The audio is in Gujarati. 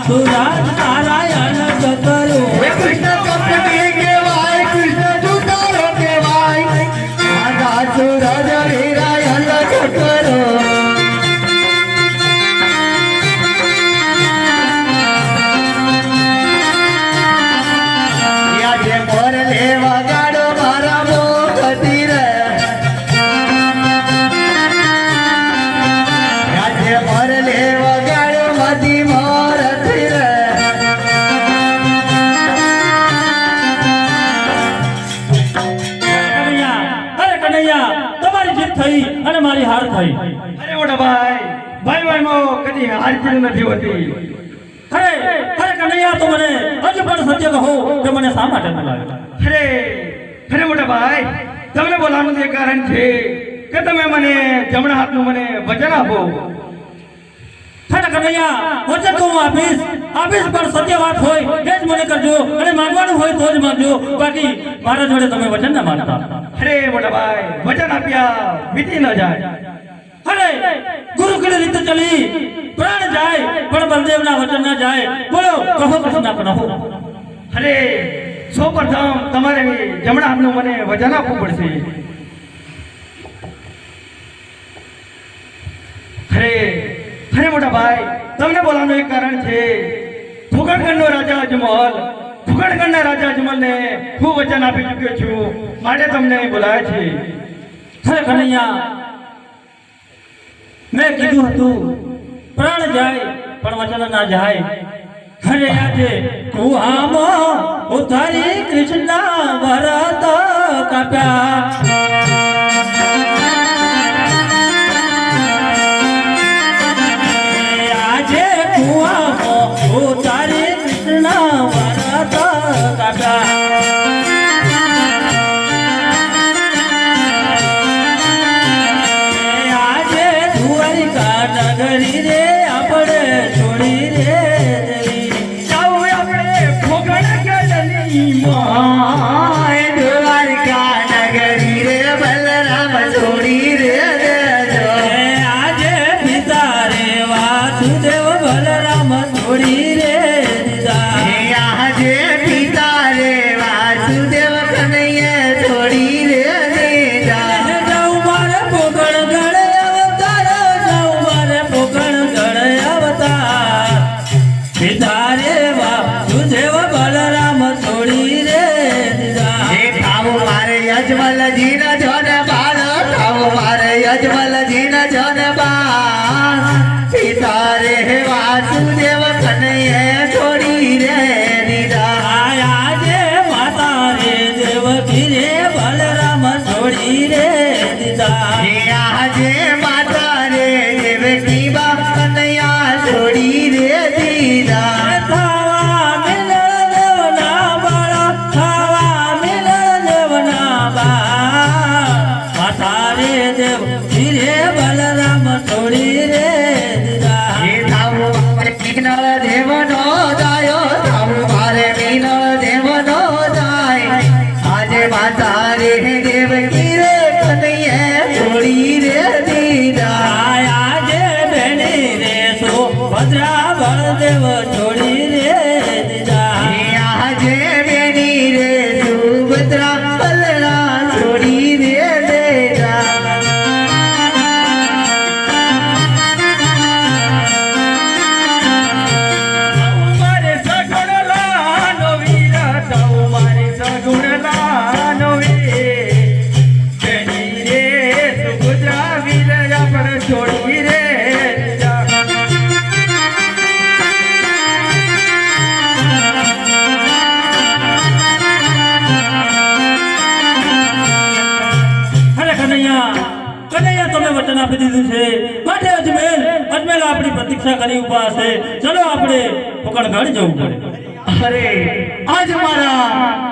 સુરાજ નારાયણ કકરો કૃષ્ણ કંપની કેવાય કૃષ્ણ જુટારો કેવાય મારા સુરજ વીરાયણ કકરો યાજે મોર લેવા ગાડો મારા મોગતી રે યાજે મોર લેવા ગાડો મધી મોરતી રે કનૈયા તમારી જીત થઈ અને મારી હાર થઈ અરે મોટા ભાઈ ભાઈ ભાઈમાં કદી હાર જીત નથી હોતી અરે અરે કનૈયા તો મને હજુ પણ સત્ય કહો કે મને શા માટે બોલાવ્યો અરે અરે મોટા ભાઈ તમને બોલાવવાનું એ કારણ છે કે તમે મને જમણા હાથનું મને વચન આપો અરે કનૈયા વચન તો હું આપીશ પણ સત્ય વાત હોય એ જ મને કરજો અને માંગવાનું હોય તો જ માંગજો બાકી મારા જોડે તમે વચન ના માંગતા અરે મોટા ભાઈ વચન આપ્યા વીતી ન જાય અરે ગુરુકુળ રીતે ચલી પ્રાણ જાય પણ બલદેવના વચન ના જાય બોલો કહો કૃષ્ણ કહો અરે સૌપ્રથમ તમારે જમણા હાથનું મને વચન આપવું પડશે અરે અરે મોટા ભાઈ તમને બોલાવવાનું એક કારણ છે ફુગણગઢનો રાજા અજમલ ફુગણગઢના રાજા અજમલને હું વચન આપી ચૂક્યો છું માટે તમને બોલાયા છે અરે કનૈયા મેં કીધું હતું પ્રાણ જાય પણ વચન ના જાય અરે આજે કુહામાં ઉતારી કૃષ્ણ ભરત કાપ્યા આજે કુહામાં ઉતારી કૃષ્ણ ભરત કાપ્યા નગરી રે આપણે છોડી રે જાઓ આપણે ફુગણગઢની માય દ્વારકા નગરી રે બલરામ છોડી રે દેજો આજે પિતા રે વાસુદેવ બલરામ છોડી રે દીધા આજે પિતા રે વાસુદેવ કનૈયા છોડી રે દેજા જાઉં મારે ફુગણગઢ અવતાર જાઉં મારે ફુગણગઢ અવતાર પિતા રે વાસુદેવ બલરામ છોડી રે દીધા એ ખાવ મારે યજમલજી ન જોન બાળ ખાવ મારે યજમલજી ન જોન બાળ પિતા રે વાસુદેવ કનૈયા છોડી રે દીધા આજે માતા રે દેવકી રે બલરામ છોડી રે દીધા આજે માતા રે દેવકી બા કનૈયા છોડી રે દીધા ખાવા મિલન દેવના બાળા ખાવા મિલન દેવના બા માતા રે દેવકી રે બલરામ છોડી રે દીધા એ થાવું મારે મીનળ દેવનો દાયો થાવું મારે મીનળ દેવનો દાય આજે માતા રે દેવકી રે કનૈયા છોડી રે દીધા આજે બેની રે સુભદ્રા બળદેવ છોડી રે દીધા આજે બેની રે સુભદ્રા બલરામ છોડી રે દીધા મારે સગુણલાનો વીર જાઓ મારે સગુણલાનો વીર બેની રે સુભદ્રા વીર આપણે છોડી રે અરે કનૈયા તમે વચન આપી દીધું છે માટે અજમેર આપણી પ્રતીક્ષા કરી ઉભા હશે ચલો આપણે ફુગણગઢ જવું પડે અરે આજ મારા